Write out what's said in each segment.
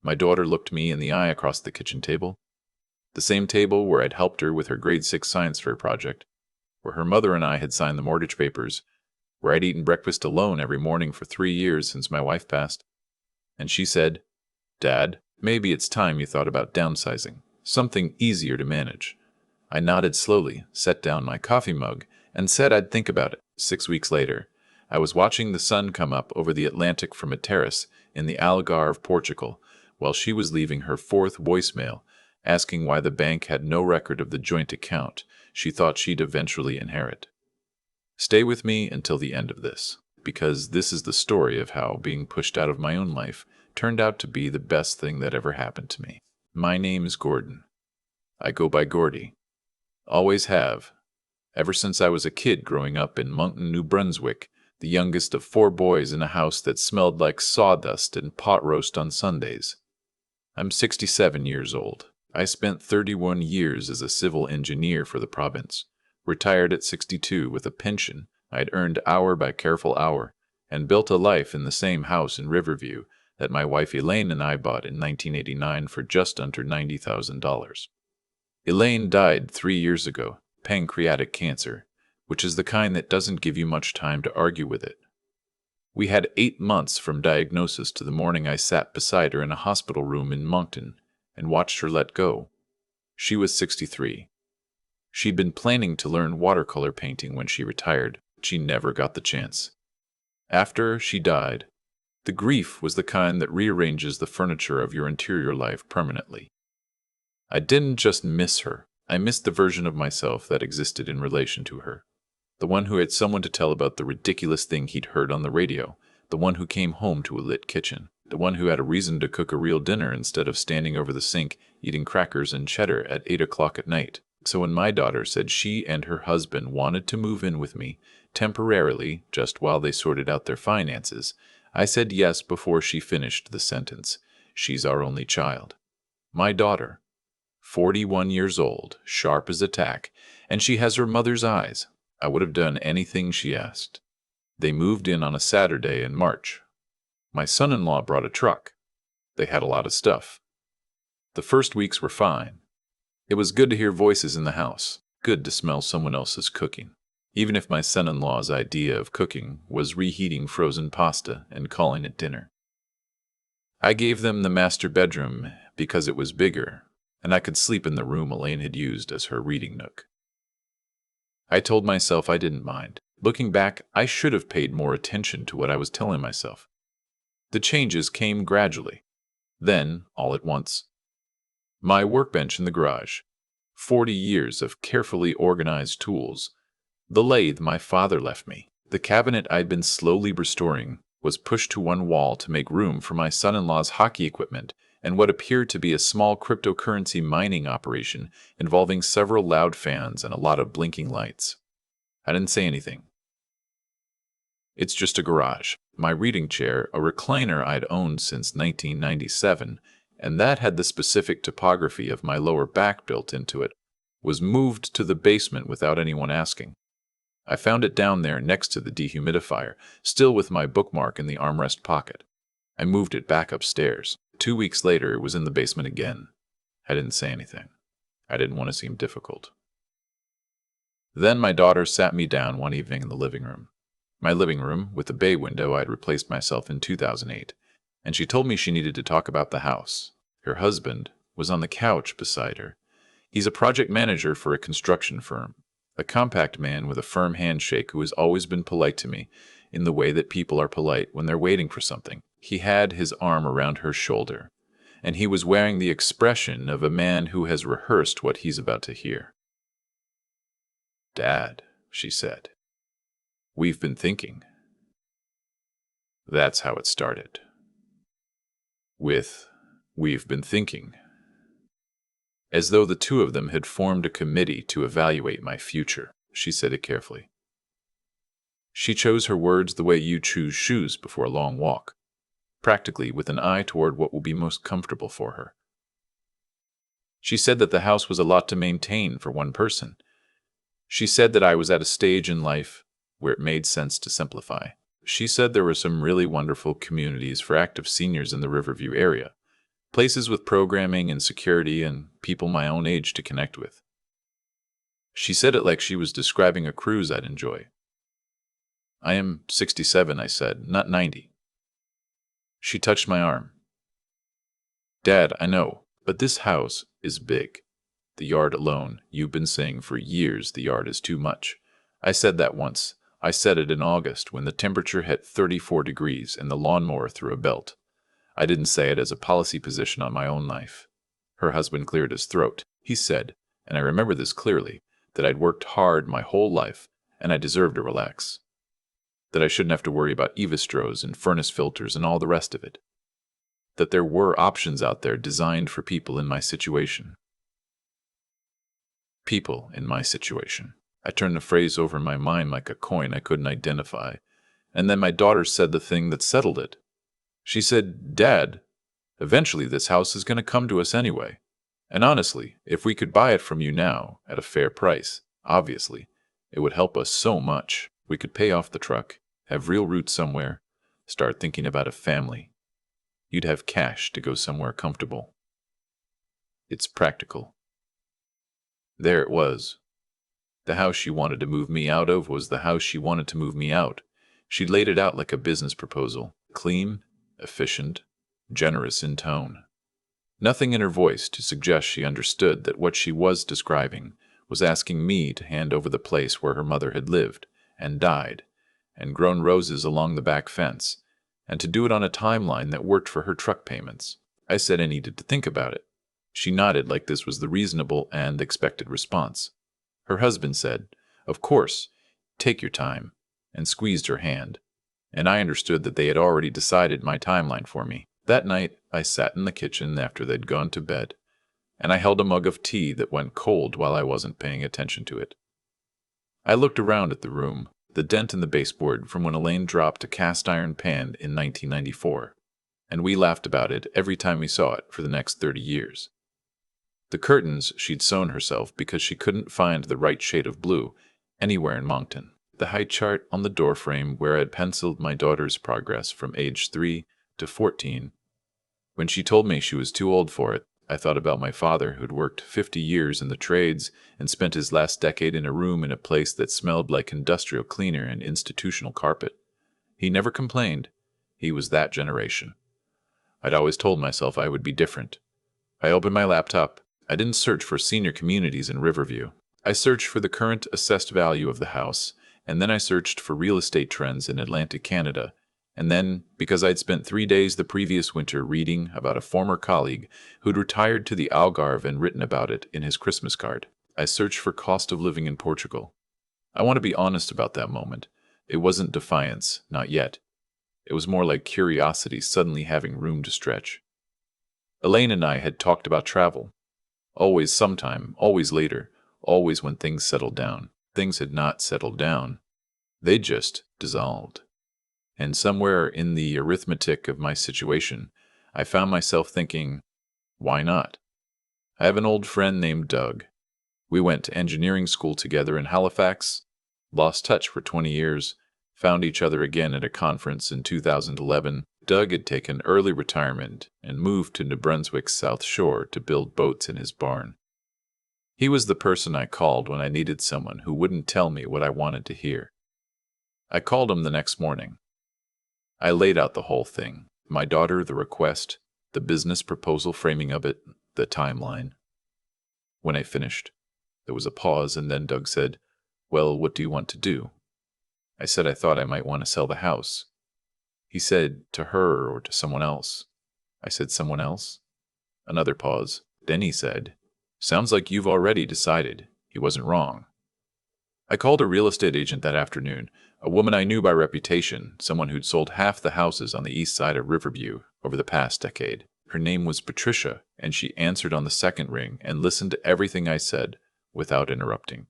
My daughter looked me in the eye across the kitchen table. The same table where I'd helped her with her grade 6 science fair project, where her mother and I had signed the mortgage papers, where I'd eaten breakfast alone every morning for 3 years since my wife passed. And she said, "Dad, maybe it's time you thought about downsizing, something easier to manage." I nodded slowly, set down my coffee mug, and said I'd think about it. 6 weeks later, I was watching the sun come up over the Atlantic from a terrace in the Algarve, Portugal, while she was leaving her 4th voicemail, asking why the bank had no record of the joint account she thought she'd eventually inherit. Stay with me until the end of this, because this is the story of how being pushed out of my own life turned out to be the best thing that ever happened to me. My name is Gordon. I go by Gordy. Always have. Ever since I was a kid growing up in Moncton, New Brunswick, the youngest of 4 boys in a house that smelled like sawdust and pot roast on Sundays. I'm 67 years old. I spent 31 years as a civil engineer for the province, retired at 62 with a pension I'd earned hour by careful hour, and built a life in the same house in Riverview that my wife Elaine and I bought in 1989 for just under $90,000. Elaine died 3 years ago, pancreatic cancer, which is the kind that doesn't give you much time to argue with it. We had 8 months from diagnosis to the morning I sat beside her in a hospital room in Moncton and watched her let go. She was 63. She'd been planning to learn watercolor painting when she retired, but she never got the chance. After she died, the grief was the kind that rearranges the furniture of your interior life permanently. I didn't just miss her. I missed the version of myself that existed in relation to her. The one who had someone to tell about the ridiculous thing he'd heard on the radio. The one who came home to a lit kitchen. The one who had a reason to cook a real dinner instead of standing over the sink eating crackers and cheddar at 8 o'clock at night. So when my daughter said she and her husband wanted to move in with me, temporarily, just while they sorted out their finances, I said yes before she finished the sentence. She's our only child. My daughter. 41 years old, sharp as a tack, and she has her mother's eyes. I would have done anything she asked. They moved in on a Saturday in March. My son-in-law brought a truck. They had a lot of stuff. The first weeks were fine. It was good to hear voices in the house, good to smell someone else's cooking, even if my son-in-law's idea of cooking was reheating frozen pasta and calling it dinner. I gave them the master bedroom because it was bigger, and I could sleep in the room Elaine had used as her reading nook. I told myself I didn't mind. Looking back, I should have paid more attention to what I was telling myself. The changes came gradually, then all at once. My workbench in the garage, 40 years of carefully organized tools, the lathe my father left me, the cabinet I'd been slowly restoring, was pushed to one wall to make room for my son-in-law's hockey equipment and what appeared to be a small cryptocurrency mining operation involving several loud fans and a lot of blinking lights. I didn't say anything. It's just a garage. My reading chair, a recliner I'd owned since 1997, and that had the specific topography of my lower back built into it, was moved to the basement without anyone asking. I found it down there next to the dehumidifier, still with my bookmark in the armrest pocket. I moved it back upstairs. 2 weeks later, it was in the basement again. I didn't say anything. I didn't want to seem difficult. Then my daughter sat me down one evening in the living room. My living room, with the bay window I'd replaced myself in 2008, and she told me she needed to talk about the house. Her husband was on the couch beside her. He's a project manager for a construction firm, a compact man with a firm handshake who has always been polite to me in the way that people are polite when they're waiting for something. He had his arm around her shoulder, and he was wearing the expression of a man who has rehearsed what he's about to hear. "Dad," she said, "we've been thinking." That's how it started. With, "We've been thinking." As though the two of them had formed a committee to evaluate my future, she said it carefully. She chose her words the way you choose shoes before a long walk, practically with an eye toward what will be most comfortable for her. She said that the house was a lot to maintain for one person. She said that I was at a stage in life where it made sense to simplify. She said there were some really wonderful communities for active seniors in the Riverview area, Places with programming and security and people my own age to connect with. She said it like she was describing a cruise I'd enjoy. I am 67, I said, not 90. She touched my arm. Dad, I know, but this house is big. The yard alone, you've been saying for years the yard is too much. I said that once. I said it in August when the temperature hit 34 degrees and the lawnmower threw a belt. I didn't say it as a policy position on my own life. Her husband cleared his throat. He said, and I remember this clearly, that I'd worked hard my whole life and I deserved to relax. That I shouldn't have to worry about Evistros and furnace filters and all the rest of it. That there were options out there designed for people in my situation. People in my situation. I turned the phrase over in my mind like a coin I couldn't identify, and then my daughter said the thing that settled it. She said, Dad, eventually this house is going to come to us anyway. And honestly, if we could buy it from you now, at a fair price, obviously, it would help us so much. We could pay off the truck, have real roots somewhere, start thinking about a family. You'd have cash to go somewhere comfortable. It's practical. There it was. The house she wanted to move me out of was the house she wanted to move me out. She'd laid it out like a business proposal. Clean, efficient, generous in tone. Nothing in her voice to suggest she understood that what she was describing was asking me to hand over the place where her mother had lived, and died, and grown roses along the back fence, and to do it on a timeline that worked for her truck payments. I said I needed to think about it. She nodded like this was the reasonable and expected response. Her husband said, Of course, take your time, and squeezed her hand, and I understood that they had already decided my timeline for me. That night, I sat in the kitchen after they'd gone to bed, and I held a mug of tea that went cold while I wasn't paying attention to it. I looked around at the room, the dent in the baseboard from when Elaine dropped a cast-iron pan in 1994, and we laughed about it every time we saw it for the next 30 years. The curtains she'd sewn herself because she couldn't find the right shade of blue anywhere in Moncton. The height chart on the doorframe where I'd penciled my daughter's progress from age 3 to 14. When she told me she was too old for it, I thought about my father who'd worked 50 years in the trades and spent his last decade in a room in a place that smelled like industrial cleaner and institutional carpet. He never complained. He was that generation. I'd always told myself I would be different. I opened my laptop. I didn't search for senior communities in Riverview. I searched for the current assessed value of the house, and then I searched for real estate trends in Atlantic Canada, and then, because I'd spent 3 days the previous winter reading about a former colleague who'd retired to the Algarve and written about it in his Christmas card, I searched for cost of living in Portugal. I want to be honest about that moment. It wasn't defiance, not yet. It was more like curiosity suddenly having room to stretch. Elaine and I had talked about travel. Always sometime, always later, always when things settled down. Things had not settled down. They just dissolved. And somewhere in the arithmetic of my situation, I found myself thinking, why not? I have an old friend named Doug. We went to engineering school together in Halifax, lost touch for 20 years, found each other again at a conference in 2011. Doug had taken early retirement and moved to New Brunswick's South Shore to build boats in his barn. He was the person I called when I needed someone who wouldn't tell me what I wanted to hear. I called him the next morning. I laid out the whole thing, my daughter, the request, the business proposal framing of it, the timeline. When I finished, there was a pause, and then Doug said, Well, what do you want to do? I said I thought I might want to sell the house. He said, to her or to someone else. I said, someone else? Another pause. Then he said, Sounds like you've already decided. He wasn't wrong. I called a real estate agent that afternoon, a woman I knew by reputation, someone who'd sold half the houses on the east side of Riverview over the past decade. Her name was Patricia, and she answered on the second ring and listened to everything I said without interrupting.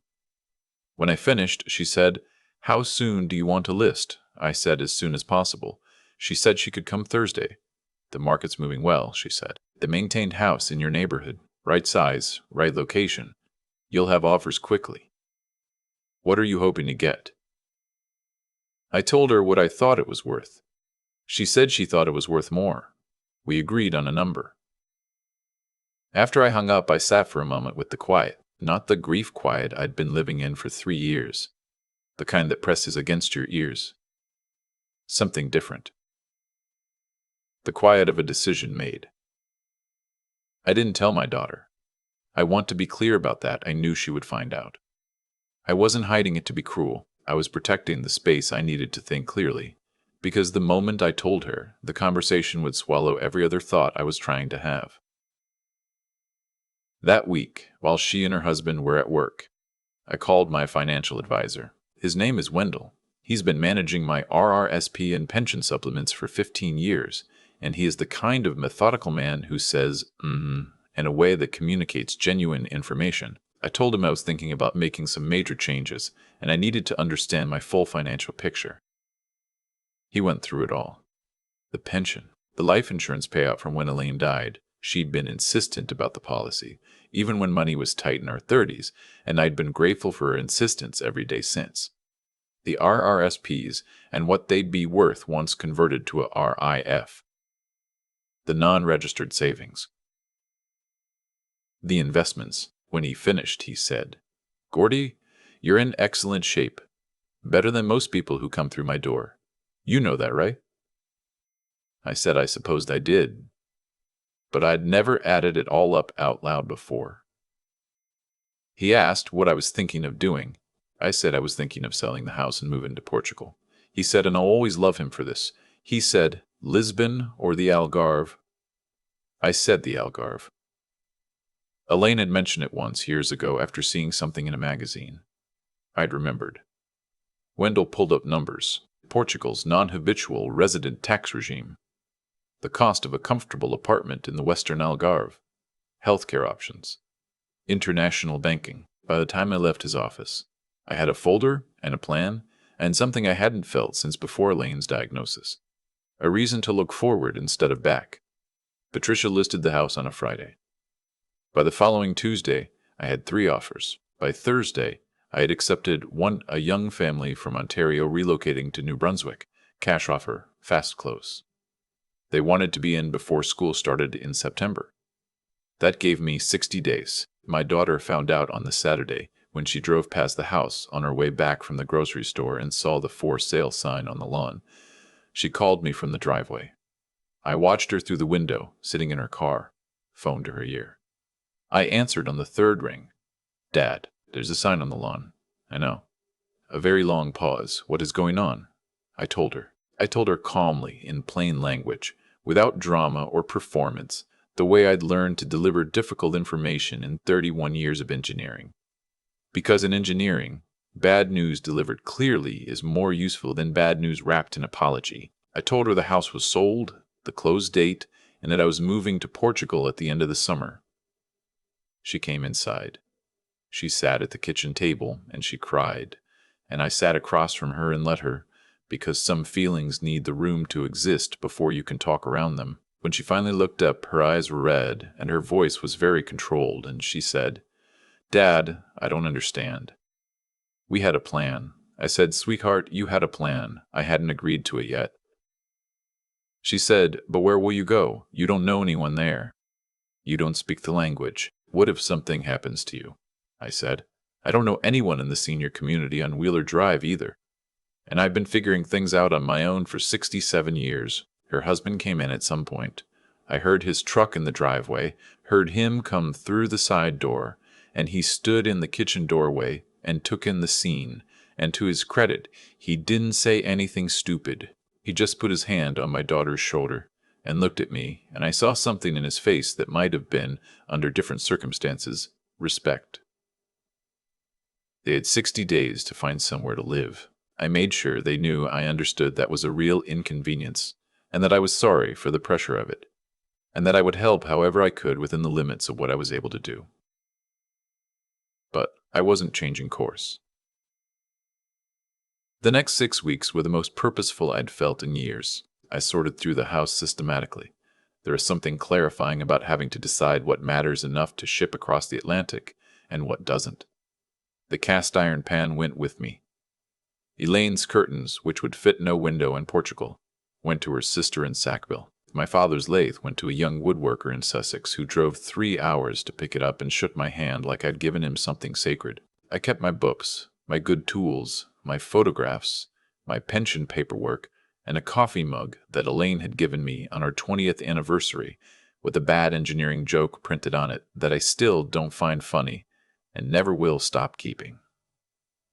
When I finished, she said, How soon do you want to list? I said, as soon as possible. She said she could come Thursday. The market's moving well, she said. The maintained house in your neighborhood, right size, right location. You'll have offers quickly. What are you hoping to get? I told her what I thought it was worth. She said she thought it was worth more. We agreed on a number. After I hung up, I sat for a moment with the quiet, not the grief quiet I'd been living in for 3 years, the kind that presses against your ears. Something different. The quiet of a decision made. I didn't tell my daughter. I want to be clear about that. I knew she would find out. I wasn't hiding it to be cruel. I was protecting the space I needed to think clearly, because the moment I told her, the conversation would swallow every other thought I was trying to have. That week, while she and her husband were at work, I called my financial advisor. His name is Wendell. He's been managing my RRSP and pension supplements for 15 years, and he is the kind of methodical man who says, in a way that communicates genuine information. I told him I was thinking about making some major changes, and I needed to understand my full financial picture. He went through it all. The pension, the life insurance payout from when Elaine died. She'd been insistent about the policy, even when money was tight in our 30s, and I'd been grateful for her insistence every day since. The RRSPs and what they'd be worth once converted to a RIF. The non-registered savings. The investments. When he finished, he said, "Gordy, you're in excellent shape. Better than most people who come through my door. You know that, right?" I said I supposed I did, but I'd never added it all up out loud before. He asked what I was thinking of doing. I said I was thinking of selling the house and moving to Portugal. He said, and I'll always love him for this, he said, "Lisbon or the Algarve?" I said the Algarve. Elaine had mentioned it once years ago after seeing something in a magazine. I'd remembered. Wendell pulled up numbers. Portugal's non-habitual resident tax regime. The cost of a comfortable apartment in the Western Algarve. Healthcare options. International banking. By the time I left his office, I had a folder and a plan and something I hadn't felt since before Elaine's diagnosis. A reason to look forward instead of back. Patricia listed the house on a Friday. By the following Tuesday, I had 3 offers. By Thursday, I had accepted a young family from Ontario relocating to New Brunswick. Cash offer, fast close. They wanted to be in before school started in September. That gave me 60 days. My daughter found out on the Saturday when she drove past the house on her way back from the grocery store and saw the for sale sign on the lawn. She called me from the driveway. I watched her through the window, sitting in her car, phone to her ear. I answered on the 3rd ring. "Dad, there's a sign on the lawn." "I know." A very long pause. "What is going on?" I told her. I told her calmly, in plain language, without drama or performance, the way I'd learned to deliver difficult information in 31 years of engineering. Because in engineering, bad news delivered clearly is more useful than bad news wrapped in apology. I told her the house was sold, the close date, and that I was moving to Portugal at the end of the summer. She came inside. She sat at the kitchen table, and she cried, and I sat across from her and let her, because some feelings need the room to exist before you can talk around them. When she finally looked up, her eyes were red, and her voice was very controlled, and she said, "Dad, I don't understand." "We had a plan." I said, "Sweetheart, you had a plan. I hadn't agreed to it yet." She said, "But where will you go? You don't know anyone there. You don't speak the language. What if something happens to you?" I said, "I don't know anyone in the senior community on Wheeler Drive either. And I've been figuring things out on my own for 67 years. Her husband came in at some point. I heard his truck in the driveway, heard him come through the side door, and he stood in the kitchen doorway and took in the scene. And to his credit, he didn't say anything stupid. He just put his hand on my daughter's shoulder and looked at me, and I saw something in his face that might have been, under different circumstances, respect. They had 60 days to find somewhere to live. I made sure they knew I understood that was a real inconvenience, and that I was sorry for the pressure of it, and that I would help however I could within the limits of what I was able to do. But I wasn't changing course. The next 6 weeks were the most purposeful I'd felt in years. I sorted through the house systematically. There is something clarifying about having to decide what matters enough to ship across the Atlantic and what doesn't. The cast iron pan went with me. Elaine's curtains, which would fit no window in Portugal, went to her sister in Sackville. My father's lathe went to a young woodworker in Sussex who drove 3 hours to pick it up and shook my hand like I'd given him something sacred. I kept my books, my good tools, my photographs, my pension paperwork, and a coffee mug that Elaine had given me on our 20th anniversary with a bad engineering joke printed on it that I still don't find funny and never will stop keeping.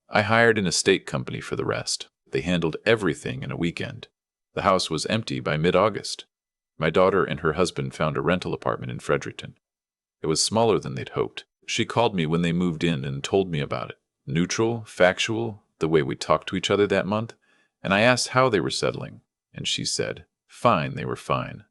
I hired an estate company for the rest. They handled everything in a weekend. The house was empty by mid-August. My daughter and her husband found a rental apartment in Fredericton. It was smaller than they'd hoped. She called me when they moved in and told me about it. Neutral, factual, the way we talked to each other that month, and I asked how they were settling, and she said, fine, they were fine.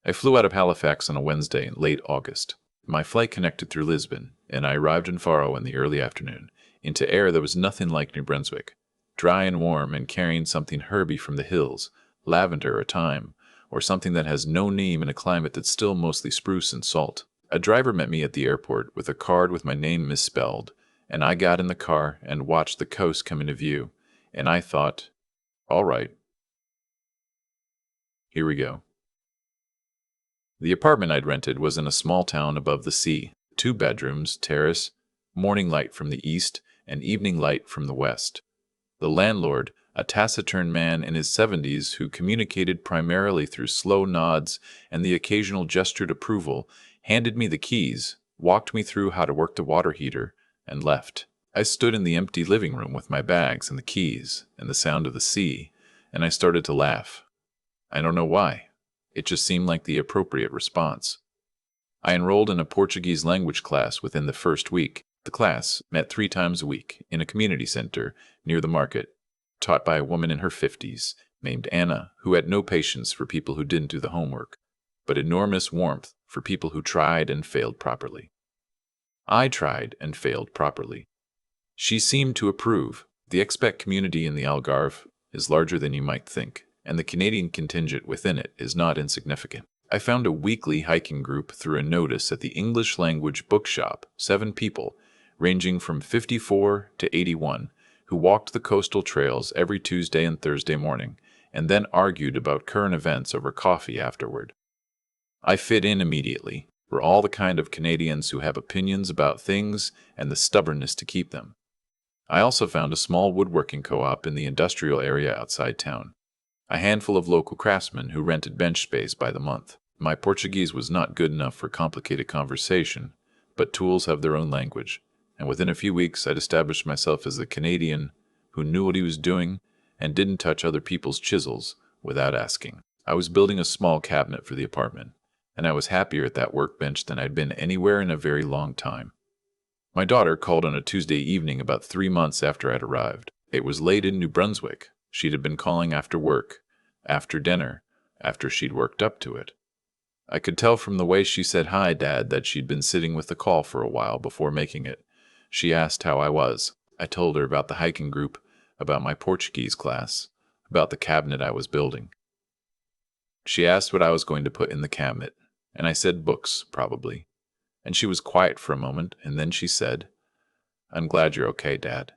I flew out of Halifax on a Wednesday in late August. My flight connected through Lisbon, and I arrived in Faro in the early afternoon, into air that was nothing like New Brunswick, dry and warm and carrying something herby from the hills, lavender or thyme, or something that has no name in a climate that's still mostly spruce and salt. A driver met me at the airport with a card with my name misspelled, and I got in the car and watched the coast come into view, and I thought, all right, here we go. The apartment I'd rented was in a small town above the sea, 2 bedrooms, terrace, morning light from the east and evening light from the west. The landlord, a taciturn man in his 70s who communicated primarily through slow nods and the occasional gestured approval, handed me the keys, walked me through how to work the water heater, and left. I stood in the empty living room with my bags and the keys and the sound of the sea, and I started to laugh. I don't know why. It just seemed like the appropriate response. I enrolled in a Portuguese language class within the first week. The class met 3 times a week in a community center near the market, taught by a woman in her 50s named Anna, who had no patience for people who didn't do the homework, but enormous warmth for people who tried and failed properly. I tried and failed properly. She seemed to approve. The expat community in the Algarve is larger than you might think, and the Canadian contingent within it is not insignificant. I found a weekly hiking group through a notice at the English language bookshop, 7 people, ranging from 54 to 81, who walked the coastal trails every Tuesday and Thursday morning, and then argued about current events over coffee afterward. I fit in immediately. We're all the kind of Canadians who have opinions about things and the stubbornness to keep them. I also found a small woodworking co-op in the industrial area outside town. A handful of local craftsmen who rented bench space by the month. My Portuguese was not good enough for complicated conversation, but tools have their own language, and within a few weeks I'd established myself as a Canadian who knew what he was doing and didn't touch other people's chisels without asking. I was building a small cabinet for the apartment, and I was happier at that workbench than I'd been anywhere in a very long time. My daughter called on a Tuesday evening about 3 months after I'd arrived. It was late in New Brunswick. She'd have been calling after work, after dinner, after she'd worked up to it. I could tell from the way she said hi, Dad, that she'd been sitting with the call for a while before making it. She asked how I was. I told her about the hiking group, about my Portuguese class, about the cabinet I was building. She asked what I was going to put in the cabinet, and I said books, probably. And she was quiet for a moment, and then she said, I'm glad you're okay, Dad.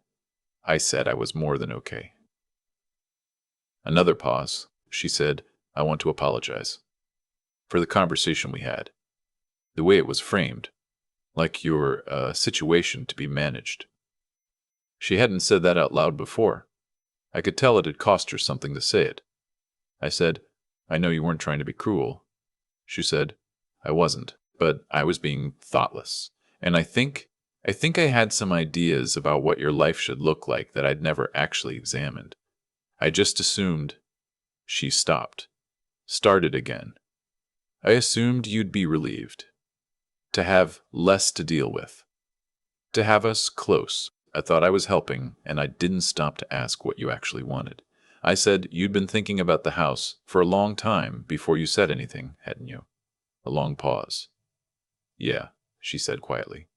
I said I was more than okay. Another pause. She said, I want to apologize for the conversation we had, the way it was framed, like you're a situation to be managed. She hadn't said that out loud before. I could tell it had cost her something to say it. I said, I know you weren't trying to be cruel. She said, I wasn't, but I was being thoughtless. And I think I had some ideas about what your life should look like that I'd never actually examined. I just assumed. She stopped. Started again. I assumed you'd be relieved. To have less to deal with. To have us close. I thought I was helping, and I didn't stop to ask what you actually wanted. I said you'd been thinking about the house for a long time before you said anything, hadn't you? A long pause. Yeah, she said quietly.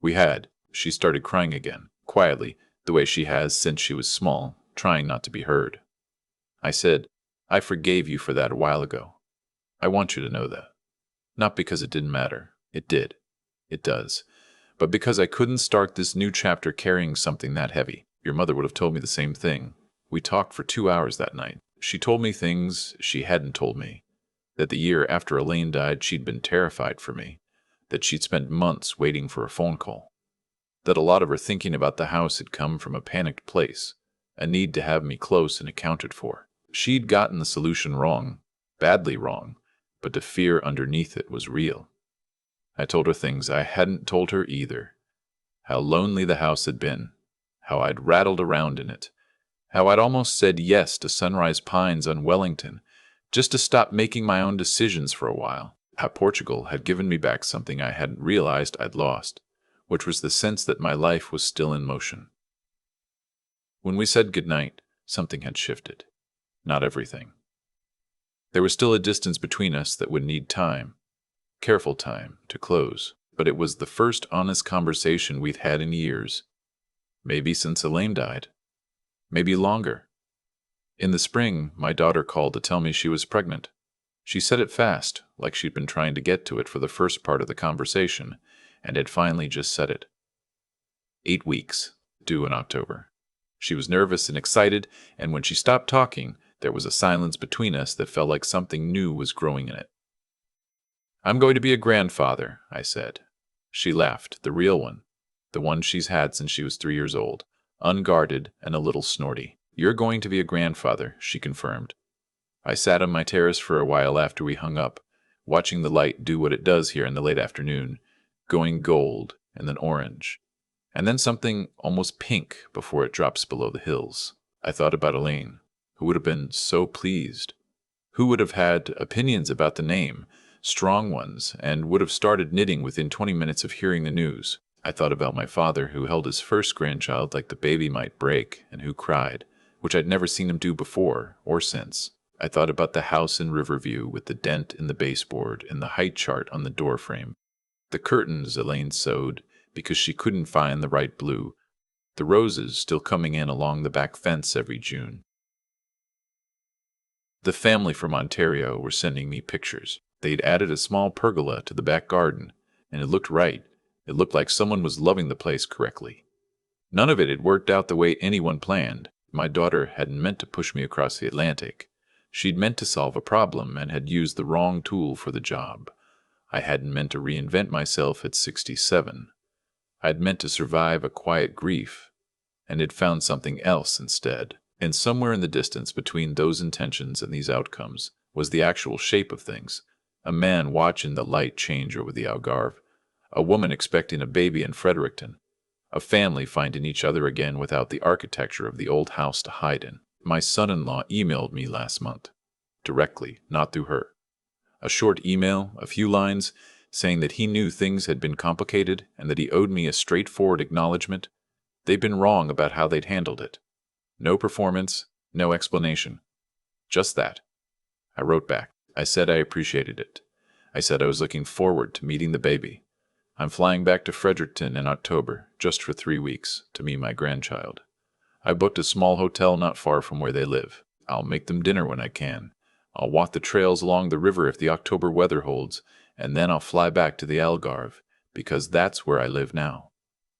We had. She started crying again, quietly, the way she has since she was small, trying not to be heard. I said, I forgave you for that a while ago. I want you to know that. Not because it didn't matter. It did. It does. But because I couldn't start this new chapter carrying something that heavy. Your mother would have told me the same thing. We talked for 2 hours that night. She told me things she hadn't told me. That the year after Elaine died, she'd been terrified for me. That she'd spent months waiting for a phone call. That a lot of her thinking about the house had come from a panicked place, a need to have me close and accounted for. She'd gotten the solution wrong, badly wrong, but the fear underneath it was real. I told her things I hadn't told her either. How lonely the house had been, how I'd rattled around in it, how I'd almost said yes to Sunrise Pines on Wellington, just to stop making my own decisions for a while. How Portugal had given me back something I hadn't realized I'd lost, which was the sense that my life was still in motion. When we said goodnight, something had shifted. Not everything. There was still a distance between us that would need time, careful time, to close, but it was the first honest conversation we'd had in years. Maybe since Elaine died. Maybe longer. In the spring, my daughter called to tell me she was pregnant. She said it fast, like she'd been trying to get to it for the first part of the conversation, and had finally just said it. 8 weeks, due in October. She was nervous and excited, and when she stopped talking, there was a silence between us that felt like something new was growing in it. "I'm going to be a grandfather," I said. She laughed, the real one, the one she's had since she was 3 years old, unguarded and a little snorty. "You're going to be a grandfather," she confirmed. I sat on my terrace for a while after we hung up, watching the light do what it does here in the late afternoon, going gold and then orange, and then something almost pink before it drops below the hills. I thought about Elaine, who would have been so pleased, who would have had opinions about the name, strong ones, and would have started knitting within 20 minutes of hearing the news. I thought about my father, who held his first grandchild like the baby might break, and who cried, which I'd never seen him do before or since. I thought about the house in Riverview with the dent in the baseboard and the height chart on the doorframe, the curtains Elaine sewed because she couldn't find the right blue, the roses still coming in along the back fence every June. The family from Ontario were sending me pictures. They'd added a small pergola to the back garden, and it looked right. It looked like someone was loving the place correctly. None of it had worked out the way anyone planned. My daughter hadn't meant to push me across the Atlantic. She'd meant to solve a problem and had used the wrong tool for the job. I hadn't meant to reinvent myself at 67. I'd meant to survive a quiet grief, and had found something else instead. And somewhere in the distance between those intentions and these outcomes was the actual shape of things. A man watching the light change over the Algarve, a woman expecting a baby in Fredericton, a family finding each other again without the architecture of the old house to hide in. My son-in-law emailed me last month, directly, not through her. A short email, a few lines, saying that he knew things had been complicated and that he owed me a straightforward acknowledgement. They'd been wrong about how they'd handled it. No performance, no explanation. Just that. I wrote back. I said I appreciated it. I said I was looking forward to meeting the baby. I'm flying back to Fredericton in October, just for 3 weeks, to meet my grandchild. I booked a small hotel not far from where they live. I'll make them dinner when I can. I'll walk the trails along the river if the October weather holds, and then I'll fly back to the Algarve, because that's where I live now.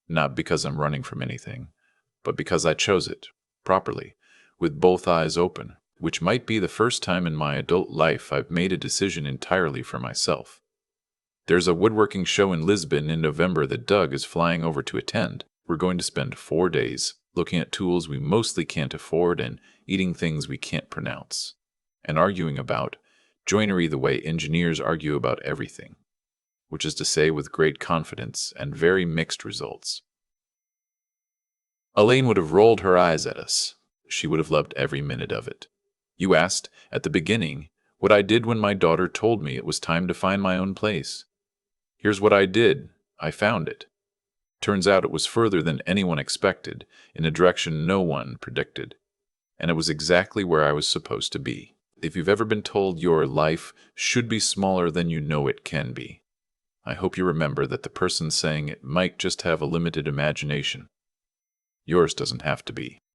Not because I'm running from anything, but because I chose it, properly, with both eyes open, which might be the first time in my adult life I've made a decision entirely for myself. There's a woodworking show in Lisbon in November that Doug is flying over to attend. We're going to spend 4 days looking at tools we mostly can't afford and eating things we can't pronounce, and arguing about joinery the way engineers argue about everything, which is to say with great confidence and very mixed results. Elaine would have rolled her eyes at us. She would have loved every minute of it. You asked, at the beginning, what I did when my daughter told me it was time to find my own place. Here's what I did. I found it. Turns out it was further than anyone expected, in a direction no one predicted. And it was exactly where I was supposed to be. If you've ever been told your life should be smaller than you know it can be, I hope you remember that the person saying it might just have a limited imagination. Yours doesn't have to be.